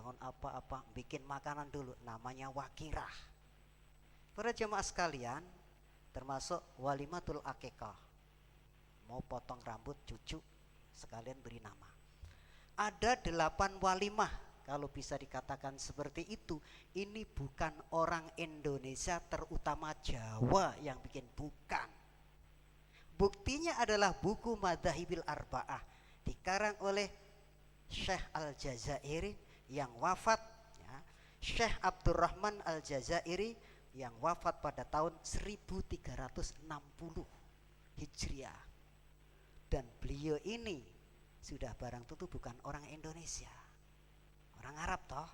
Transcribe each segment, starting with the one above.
bangun apa-apa, bikin makanan dulu, namanya wakirah. Para jemaah sekalian, termasuk walimatul akikah, mau potong rambut cucu sekalian beri nama. Ada 8 walimah, kalau bisa dikatakan seperti itu. Ini bukan orang Indonesia, terutama Jawa yang bikin, bukan. Buktinya adalah buku Madzahibil Arba'ah dikarang oleh Syekh Al-Jazairi yang wafat ya, Syekh Abdurrahman Al-Jazairi yang wafat pada tahun 1360 Hijriah. Dan beliau ini sudah barang tentu bukan orang Indonesia, orang Arab toh.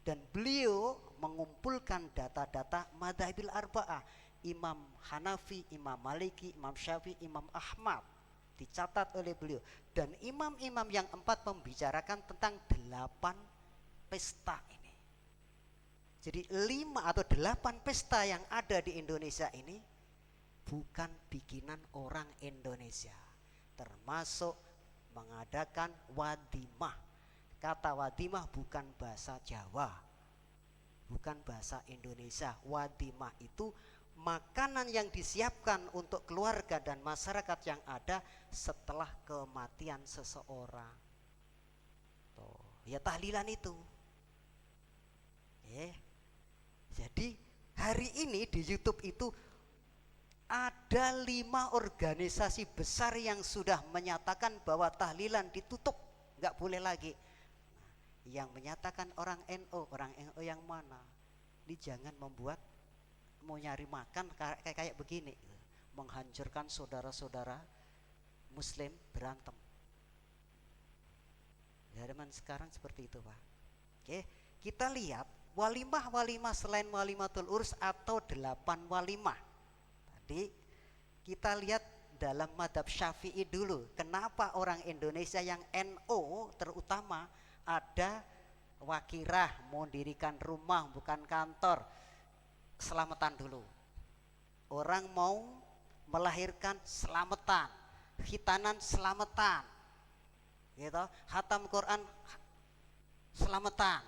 Dan beliau mengumpulkan data-data Madzahibil Arba'ah, Imam Hanafi, Imam Maliki, Imam Syafi'i, Imam Ahmad, dicatat oleh beliau. Dan imam-imam yang 4 membicarakan tentang 8 pesta ini. Jadi 5 atau 8 pesta yang ada di Indonesia ini bukan bikinan orang Indonesia, termasuk mengadakan wadimah. Kata wadimah bukan bahasa Jawa, bukan bahasa Indonesia. Wadimah itu makanan yang disiapkan untuk keluarga dan masyarakat yang ada setelah kematian seseorang. Tuh, ya tahlilan itu. Jadi hari ini di YouTube itu ada 5 organisasi besar yang sudah menyatakan bahwa tahlilan ditutup, nggak boleh lagi. Yang menyatakan orang NU, orang NU yang mana? Ini jangan membuat mau nyari makan kayak begini, menghancurkan saudara-saudara Muslim berantem. Zaman sekarang seperti itu, Pak. Oke, kita lihat walimah-walimah selain walimatul urs atau 8 walimah. Tadi kita lihat dalam madhab Syafi'i dulu. Kenapa orang Indonesia yang NU terutama ada wakirah, mau dirikan rumah bukan kantor, selamatan dulu. Orang mau melahirkan selamatan, khitanan selamatan, gitu, khatam Quran selamatan,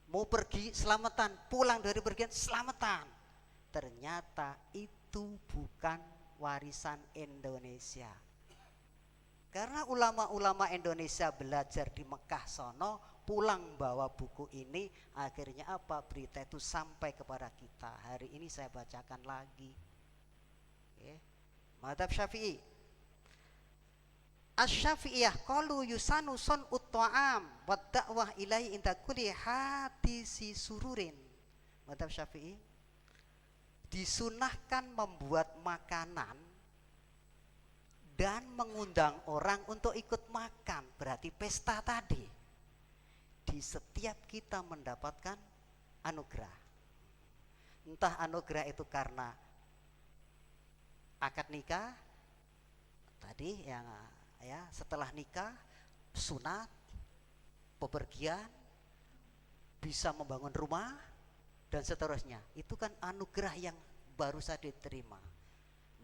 mau pergi selamatan, pulang dari pergian selamatan. Ternyata itu bukan warisan Indonesia. Karena ulama-ulama Indonesia belajar di Mekah sono, pulang bawa buku ini, akhirnya apa? Berita itu sampai kepada kita. Hari ini saya bacakan lagi. Madhab Syafi'i. Asy-Syafi'iyah qalu yusanu son ut-ta'am wa da'wah ilaihi inda kulli hadisi sururin. Madhab Syafi'i, disunahkan membuat makanan dan mengundang orang untuk ikut makan, berarti pesta tadi. Di setiap kita mendapatkan anugerah. Entah anugerah itu karena akad nikah tadi yang ya, setelah nikah, sunat, pepergian, bisa membangun rumah dan seterusnya. Itu kan anugerah yang baru saja diterima.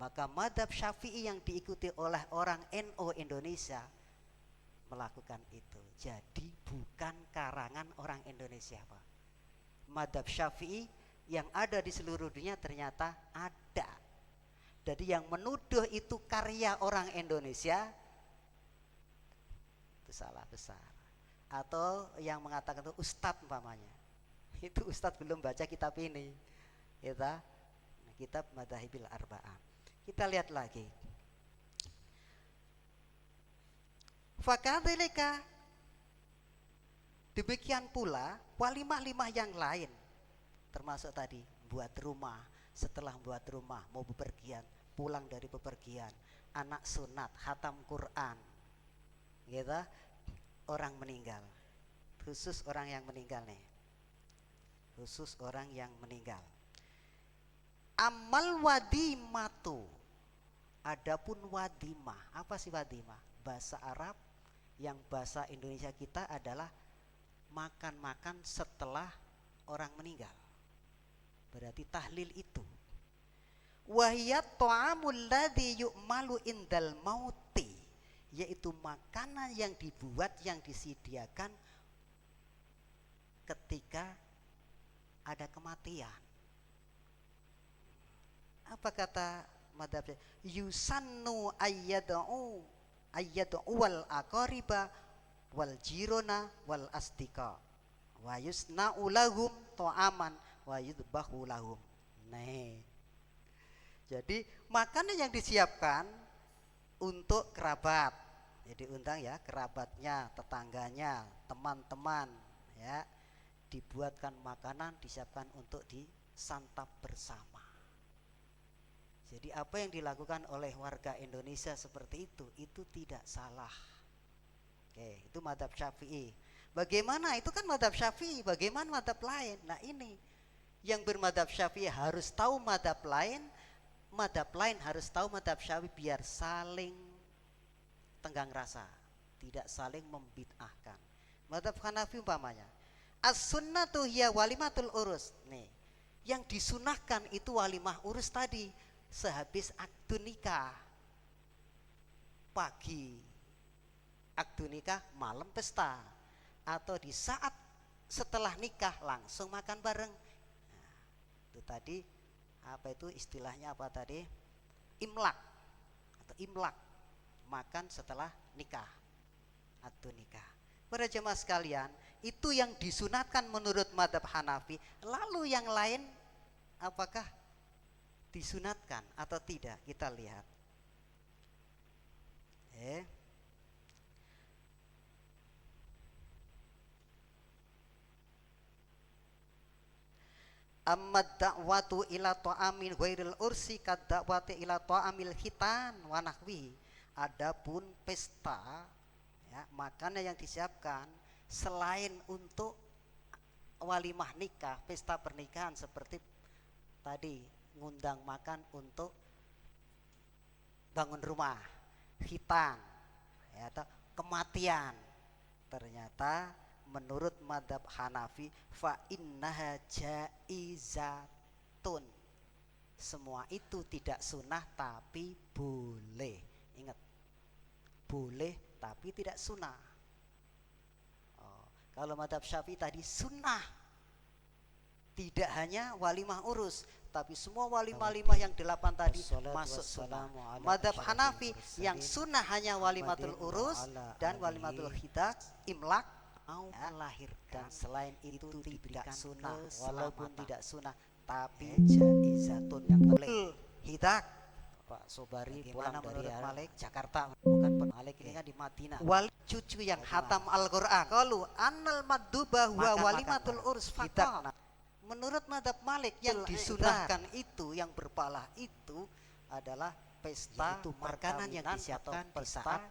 Maka madhab Syafi'i yang diikuti oleh orang NU Indonesia melakukan itu. Jadi bukan karangan orang Indonesia, Pak. Madhab Syafi'i yang ada di seluruh dunia ternyata ada. Jadi yang menuduh itu karya orang Indonesia itu salah besar. Atau yang mengatakan itu ustadz umpamanya, itu ustadz belum baca kitab ini, kitab Madzahibil Arba'ah. Kita lihat lagi. Fakadzalika, demikian pula walimah-limah yang lain, termasuk tadi buat rumah, setelah buat rumah mau bepergian, pulang dari bepergian, anak sunat, khatam Quran, gitu, orang meninggal, khusus orang yang meninggal nih, khusus orang yang meninggal. Amal wadimatu, adapun wadimah, apa sih wadimah? Bahasa Arab yang bahasa Indonesia kita adalah makan-makan setelah orang meninggal. Berarti tahlil itu. Wahiyat ta'amul ladzi yu'malu indal mauti, yaitu makanan yang dibuat, yang disediakan ketika ada kematian. Apa kata madhab? Yusannu ayyad'u wal aqariba wal jirona wal astika wa yusna'u lahum ta'aman wa yudbahu lahum. Nah, jadi makanan yang disiapkan untuk kerabat, jadi undang ya kerabatnya, tetangganya, teman-teman ya, dibuatkan makanan, disiapkan untuk disantap bersama. Jadi apa yang dilakukan oleh warga Indonesia seperti itu tidak salah. Oke, itu mazhab Syafi'i. Bagaimana? Itu kan mazhab Syafi'i, bagaimana mazhab lain? Nah ini, yang bermadzhab Syafi'i harus tahu mazhab lain harus tahu mazhab Syafi'i biar saling tenggang rasa, tidak saling membid'ahkan. Mazhab Hanafi umpamanya, as-sunnatu hiya walimatul urus. Nih, yang disunahkan itu walimah urus tadi, sehabis akdu nikah. Pagi akdu nikah, malam pesta, atau di saat setelah nikah langsung makan bareng. Nah, itu tadi apa itu istilahnya apa tadi? Imlak atau imlak, makan setelah nikah, akdu nikah. Para jemaah sekalian, itu yang disunatkan menurut mazhab Hanafi. Lalu yang lain apakah disunatkan atau tidak? Kita lihat. Amma da'watu ila ta'amil ghairil ursi kad da'wati ila ta'amil khitan wa nahwi. Adapun pesta ya, makanan yang disiapkan selain untuk walimah nikah, pesta pernikahan seperti tadi ngundang makan untuk bangun rumah, khitan ya, atau kematian, ternyata menurut madhab Hanafi fa innaha jaizatun, semua itu tidak sunnah tapi boleh. Ingat, boleh tapi tidak sunnah. Kalau madhab Syafi'i tadi sunnah, tidak hanya walimah urus, tapi semua walimah yang 8 tadi masuk sunnah. Madhab Hanafi yang sunnah hanya walimatul urus dan walimatul khidak, imlak, mau melahirkan, dan selain itu tidak sunnah, walaupun tidak sunnah tapi jaizatun, yang boleh. Hidak Pak Sobari pulang dari Malik Jakarta, bukan Malik ini kan di Madinah. Wal cucu yang hatam Al-Qur'an. Kalau annal madduba huwa walimatul urs faqat. Menurut madhab Malik yang disunahkan itu, yang berpalah itu adalah pesta, itu makanan yang disiapkan di saat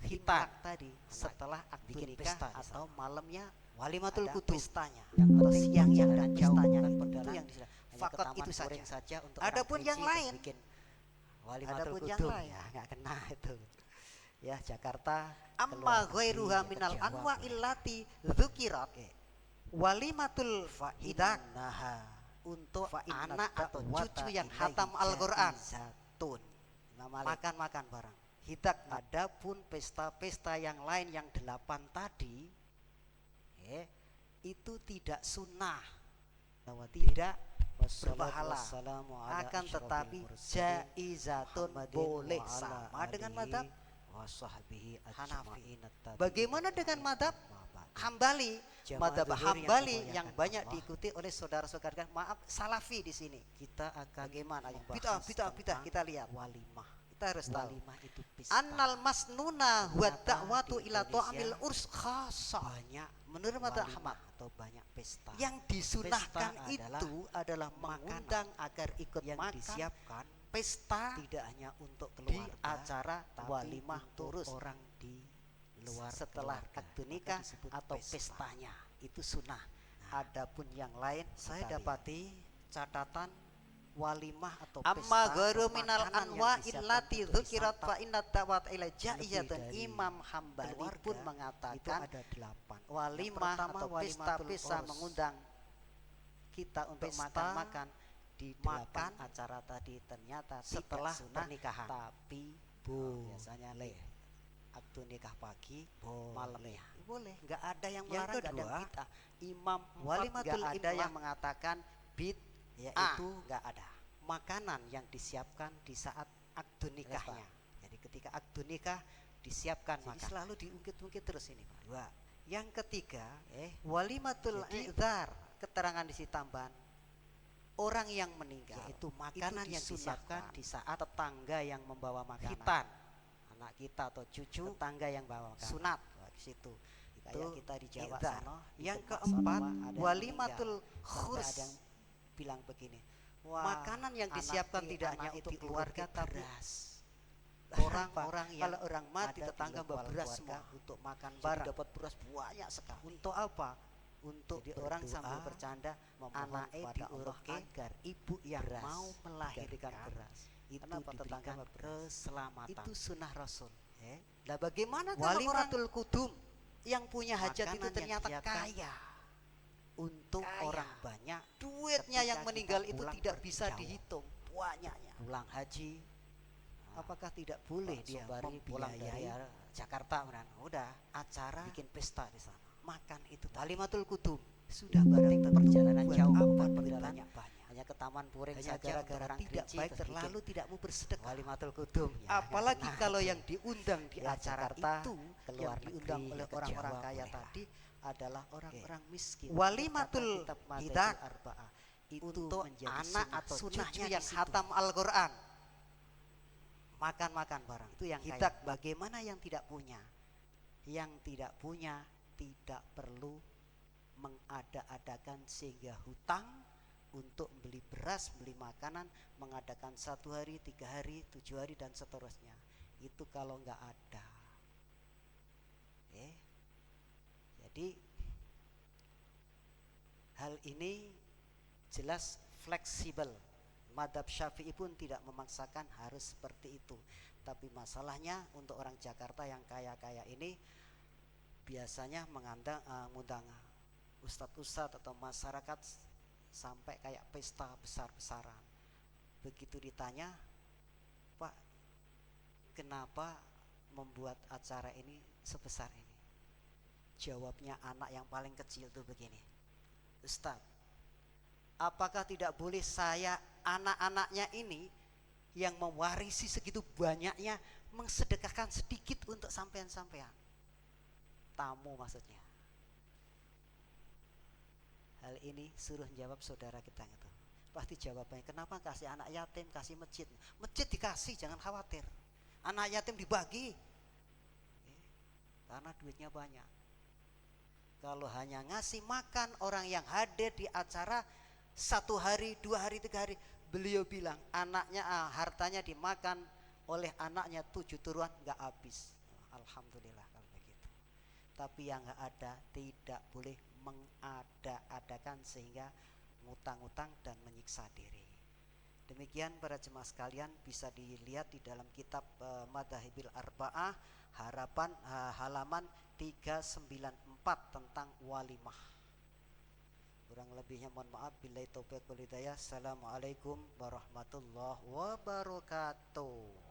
khitan tadi, setelah akdu nikah atau malamnya walimatul kutub, pestanya atau siangnya dan pestanya itu yang fakot itu saja. Untuk adapun yang lain, walimatul kutub ya nggak kena itu ya. Jakarta amma ghairuha minal anwa illati dzukirat walimatul hidak untuk anak atau cucu yang hatam Al-Qur'an, makan bareng hidak. Adapun pesta-pesta yang lain yang 8 tadi itu tidak sunnah, tidak berpahala, akan tetapi jaizatun, boleh, sama dengan madhab Hanafi. Bagaimana dengan madhab Hambali? Madhab Hambali yang banyak diikuti oleh saudara-saudara, maaf Salafi di sini. Kita akan bagaimana yang bidah kita lihat walimah. Kita harus tahu itu annal masnuna wa da'watu ila ta'amil urs khassa. Banyak menurut madhab Ahmad atau banyak pesta yang disunahkan itu adalah mengundang agar ikut yang makan, disiapkan pesta tidak hanya untuk keluarga di acara walimah urus orang di luar setelah akad nikah atau pestanya, itu sunnah. Adapun yang lain saya dapati catatan walimah atau pesta amma ghairu minal anwa illati dzukirat fa inna da'wat ila jaizatun. Imam Hambali pun mengatakan itu ada 8 walimah atau pesta mengundang kita untuk makan di 8 acara tadi ternyata setelah pernikahan, tapi biasanya akad nikah pagi, Boleh. malamnya. Boleh. Nggak ada yang Yang melarang, nggak ada kedua, bid'ah. Imam walimatul nggak ada imlaq yang mengatakan bid, yaitu nggak ada. Makanan yang disiapkan di saat akad nikahnya. Jadi ketika akad nikah disiapkan Jadi makan. selalu diungkit-ungkit terus ini, Pak. Dua. Yang ketiga, Walimatul jadi i'dzar, keterangan di situ tambahan orang yang meninggal, yaitu makanan itu yang disiapkan disunahkan di saat tetangga yang membawa makanan. khitan, Anak kita atau cucu, tetangga yang bawa makanan. sunat. Wah, di situ. Kayak Itu kita di Jawa i'dzar. sana. Yang ikut keempat, masalah, ada yang walimatul meninggal. Sampai khurs. ada yang bilang begini, Wah, makanan yang disiapkan tidak hanya untuk keluarga tapi beras. orang-orang yang Kalau orang mati ada tetangga di lingkungan beras keluarga semua. untuk makan Jadi bareng. dapat beras banyak sekali. Untuk apa? Untuk Jadi orang berdoa, sambil bercanda memohon anaknya kepada Allah diurutke agar ibu yang beras mau melahirkan diberikan beras itu Kenapa diberikan tetangga beras? keselamatan. Itu sunnah Rasul. Nah, bagaimana kalau orang Walimatul kudum, yang punya hajat itu makanan yang ternyata disiapkan kaya untuk kaya. orang banyak, duitnya yang Ketika meninggal kita itu pulang tidak pergi bisa jauh. dihitung banyaknya. pulang haji, apakah tidak boleh Pak dia Sobari pulang dari biayai Jakarta, udah acara bikin pesta di sana, makan itu tadi. Walimatul Kudum. Sudah Penting barang perjalanan buat jauh, apa bukan duit banyak, banyak. hanya ke Taman Puring Hanya gara-gara gara-gara orang tidak Kerinci baik terus terlalu bikin tidak mau bersedekah. Walimatul Kudum. Apalagi Nah, kalau itu. yang diundang di Ya, acara Jakarta, itu ke yang luar diundang negeri, oleh ke orang-orang Jawa kaya boleh lah. tadi adalah orang-orang miskin. Walimatul Kata kitab Madail hidak Arba'ah itu untuk menjadi anak sunnah atau sunnahnya cucu di yang situ. hatam Al-Quran. Makan barang Itu yang hidak. kaya. Bagaimana yang tidak punya? Yang tidak punya tidak perlu mengada-adakan sehingga hutang untuk beli beras, beli makanan, mengadakan 1 hari, 3 hari, 7 hari dan seterusnya. Itu kalau nggak ada. Jadi hal ini jelas fleksibel. Madhab Syafi'i pun tidak memaksakan harus seperti itu. Tapi masalahnya untuk orang Jakarta yang kaya-kaya ini biasanya mengundang ustadz-ustadz atau masyarakat sampai kayak pesta besar-besaran. Begitu ditanya, Pak, kenapa membuat acara ini sebesar ini? Jawabnya anak yang paling kecil tuh begini, Ustadz, apakah tidak boleh saya anak-anaknya ini yang mewarisi segitu banyaknya mengsedekahkan sedikit untuk sampean-sampean? Tamu maksudnya. Hal ini suruh jawab saudara kita itu. Pasti jawabannya, kenapa kasih anak yatim, kasih masjid? Masjid dikasih, jangan khawatir. Anak yatim dibagi. Karena duitnya banyak. Kalau hanya ngasih makan orang yang hadir di acara 1 hari, 2 hari, 3 hari, beliau bilang anaknya hartanya dimakan oleh anaknya 7 turunan nggak habis. Alhamdulillah kalau begitu. Tapi yang nggak ada tidak boleh mengada-adakan sehingga ngutang-ngutang dan menyiksa diri. Demikian para jemaah sekalian, bisa dilihat di dalam kitab Madhahibil Arba'ah halaman 394 tentang walimah. Kurang lebihnya mohon maaf. Billahi taufiq wal hidayah. Assalamualaikum warahmatullahi wabarakatuh.